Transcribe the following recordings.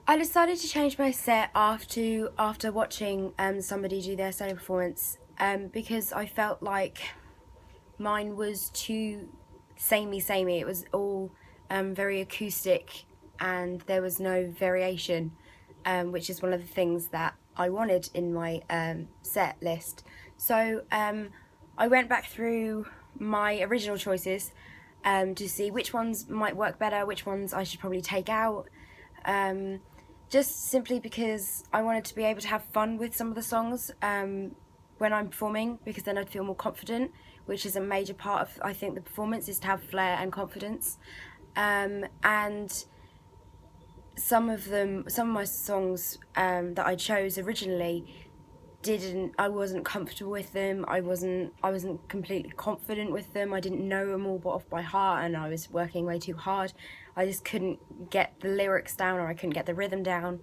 I decided to change my set after watching somebody do their solo performance because I felt like mine was too samey. It was all very acoustic and there was no variation, which is one of the things that I wanted in my set list. So I went back through my original choices to see which ones might work better, which ones I should probably take out. Just simply because I wanted to be able to have fun with some of the songs when I'm performing, because then I'd feel more confident, which is a major part of, I think, the performance, is to have flair and confidence. And some of my songs that I chose originally I wasn't comfortable with them. I wasn't completely confident with them. I didn't know them all off by heart, and I was working way too hard. I just couldn't get the lyrics down, or I couldn't get the rhythm down,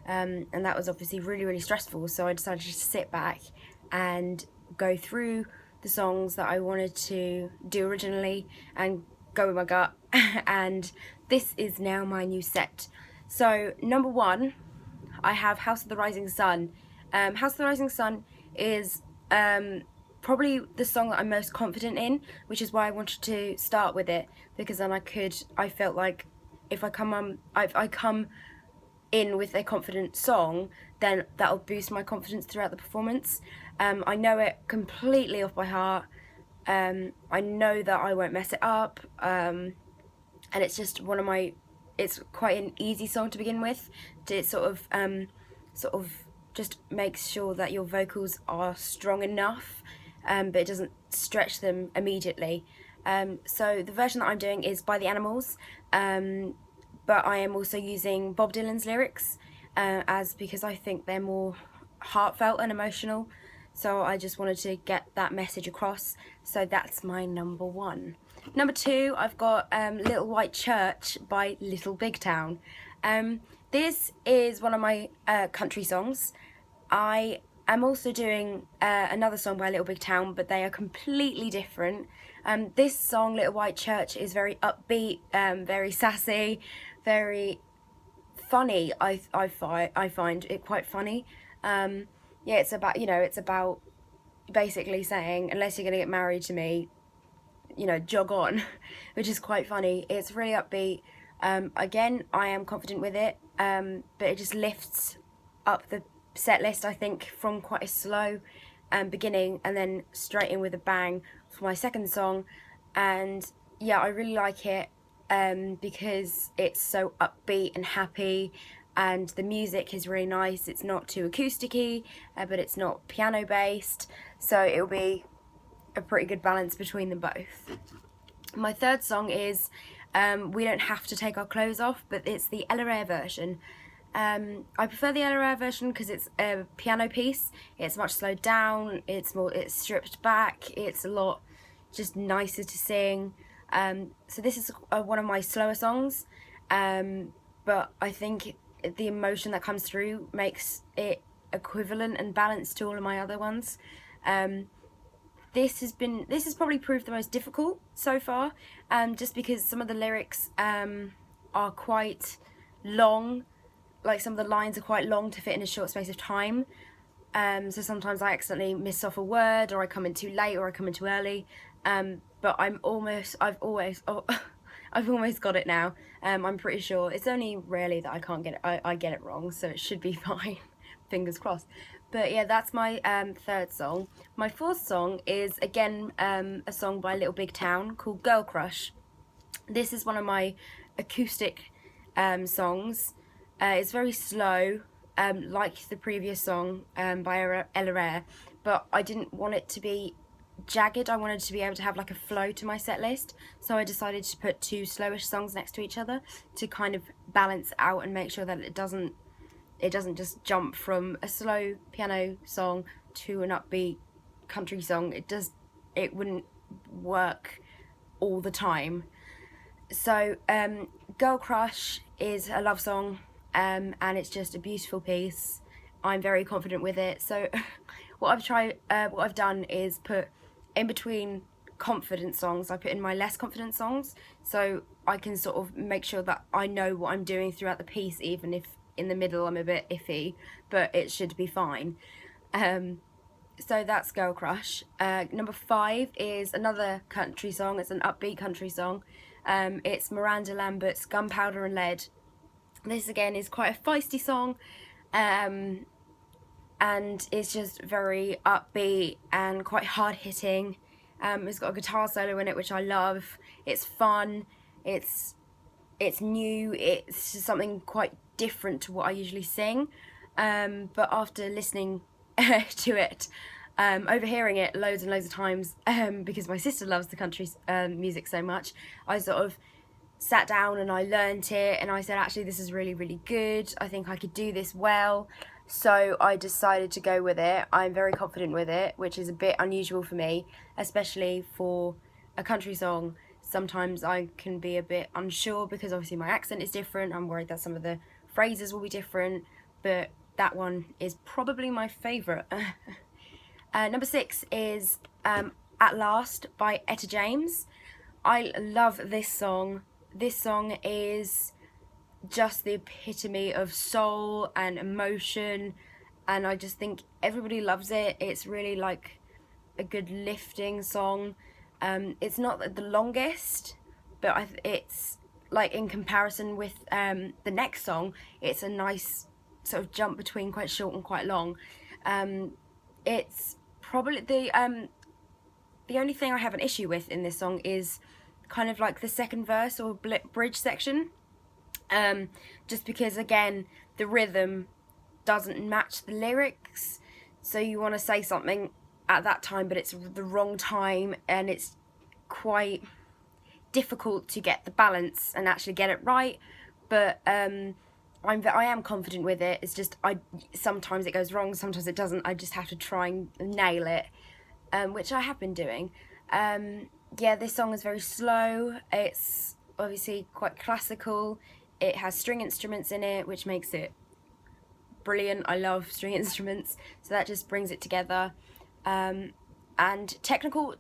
and that was obviously really stressful. So I decided to sit back and go through the songs that I wanted to do originally and go with my gut. And this is now my new set. So number one, I have House of the Rising Sun. House of the Rising Sun is probably the song that I'm most confident in, which is why I wanted to start with it, because then I felt like if I come in with a confident song, then that'll boost my confidence throughout the performance. I know it completely off by heart. I know that I won't mess it up, and it's just it's quite an easy song to begin with. It sort of just makes sure that your vocals are strong enough, but it doesn't stretch them immediately. So the version that I'm doing is by the Animals, but I am also using Bob Dylan's lyrics because I think they're more heartfelt and emotional. So I just wanted to get that message across. So that's my number one. Number two, I've got Little White Church by Little Big Town. This is one of my country songs. I am also doing another song by Little Big Town, but they are completely different. This song, Little White Church, is very upbeat, very sassy, very funny. I find it quite funny. Yeah, it's about basically saying, unless you're going to get married to me, jog on, which is quite funny. It's really upbeat. Again, I am confident with it, but it just lifts up the set list, I think, from quite a slow beginning and then straight in with a bang for my second song. And yeah, I really like it because it's so upbeat and happy, and the music is really nice. It's not too acousticy, but it's not piano based, so it'll be a pretty good balance between them both. My third song is We Don't Have to Take Our Clothes Off, but it's the Ella Ray version. I prefer the Ella Ray version because it's a piano piece. It's much slowed down, it's stripped back, it's a lot just nicer to sing. So this is one of my slower songs, but I think the emotion that comes through makes it equivalent and balanced to all of my other ones. This has probably proved the most difficult so far, just because some of the lyrics are quite long. Like, some of the lines are quite long to fit in a short space of time. So sometimes I accidentally miss off a word, or I come in too late, or I come in too early. But I've almost got it now. I'm pretty sure. It's only rarely that I can't get it. I get it wrong, so it should be fine. Fingers crossed. But yeah, that's my third song. My fourth song is, again, a song by Little Big Town called Girl Crush. This is one of my acoustic songs. It's very slow, like the previous song by Ella Ray, but I didn't want it to be jagged. I wanted to be able to have like a flow to my set list, so I decided to put two slowish songs next to each other to kind of balance out and make sure that it doesn't just jump from a slow piano song to an upbeat country song. It wouldn't work all the time. So Girl Crush is a love song, and it's just a beautiful piece. I'm very confident with it. So what I've done is put in between confident songs, I put in my less confident songs, so I can sort of make sure that I know what I'm doing throughout the piece, even if in the middle I'm a bit iffy, but it should be fine. So that's Girl Crush. Number 5 is another country song. It's an upbeat country song. It's Miranda Lambert's Gunpowder and Lead. This again is quite a feisty song, and it's just very upbeat and quite hard hitting. It's got a guitar solo in it, which I love. It's fun. It's new. It's just something quite different to what I usually sing. But after listening to it, overhearing it loads and loads of times, because my sister loves the country music so much, I sort of sat down and I learnt it, and I said, actually, this is really, really good. I think I could do this well. So I decided to go with it. I'm very confident with it, which is a bit unusual for me, especially for a country song. Sometimes I can be a bit unsure because obviously my accent is different. I'm worried that some of the phrases will be different, but that one is probably my favourite. Number 6 is At Last by Etta James. I love this song. This song is just the epitome of soul and emotion, and I just think everybody loves it. It's really like a good lifting song. It's not the longest, but it's like, in comparison with the next song, it's a nice sort of jump between quite short and quite long. It's probably the only thing I have an issue with in this song is kind of like the second verse or bridge section, just because, again, the rhythm doesn't match the lyrics. So you want to say something at that time, but it's the wrong time, and it's quite difficult to get the balance and actually get it right. But I am confident with it. It's just sometimes it goes wrong, sometimes it doesn't. I just have to try and nail it, which I have been doing. Yeah, this song is very slow. It's obviously quite classical. It has string instruments in it, which makes it brilliant. I love string instruments, so that just brings it together. And technical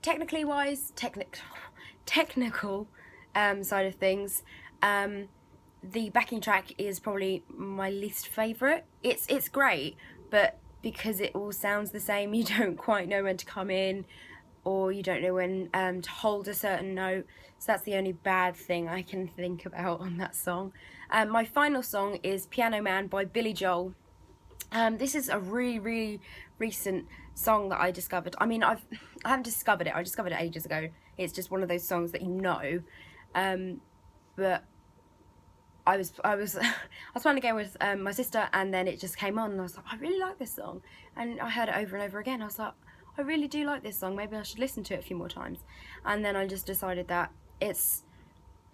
side of things, the backing track is probably my least favourite. It's great, but because it all sounds the same, you don't quite know when to come in, or you don't know when to hold a certain note. So that's the only bad thing I can think about on that song. My final song is Piano Man by Billy Joel. This is a really, really recent song that I discovered. I mean, I haven't discovered it. I discovered it ages ago. It's just one of those songs that you know. But I was playing a game with my sister, and then it just came on, and I was like, I really like this song. And I heard it over and over again. I was like, I really do like this song. Maybe I should listen to it a few more times. And then I just decided that it's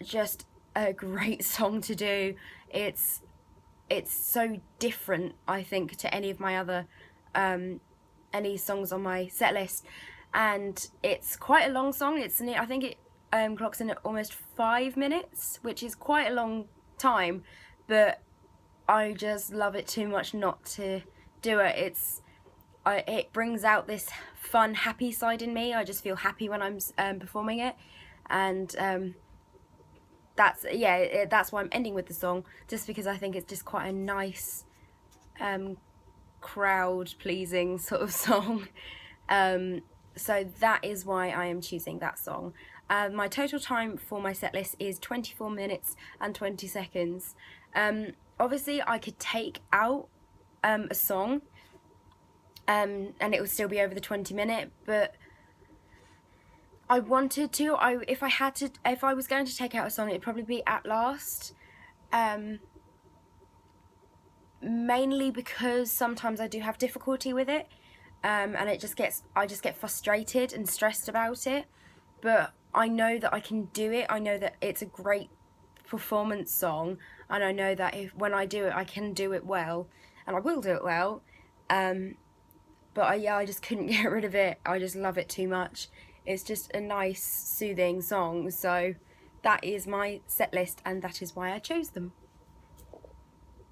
just a great song to do. It's so different, I think, to any of my other any songs on my set list, and it's quite a long song. I think it clocks in at almost 5 minutes, which is quite a long time, but I just love it too much not to do it. It brings out this fun, happy side in me. I just feel happy when I'm performing it, and that's why I'm ending with the song, just because I think it's just quite a nice crowd pleasing sort of song. So that is why I am choosing that song. My total time for my set list is 24 minutes and 20 seconds. Obviously I could take out a song and it would still be over the 20-minute, but I wanted to. If I was going to take out a song, it'd probably be At Last. Mainly because sometimes I do have difficulty with it, and I just get frustrated and stressed about it. But I know that I can do it. I know that it's a great performance song, and I know that when I do it, I can do it well, and I will do it well. But I just couldn't get rid of it. I just love it too much. It's just a nice, soothing song. So that is my set list, and that is why I chose them.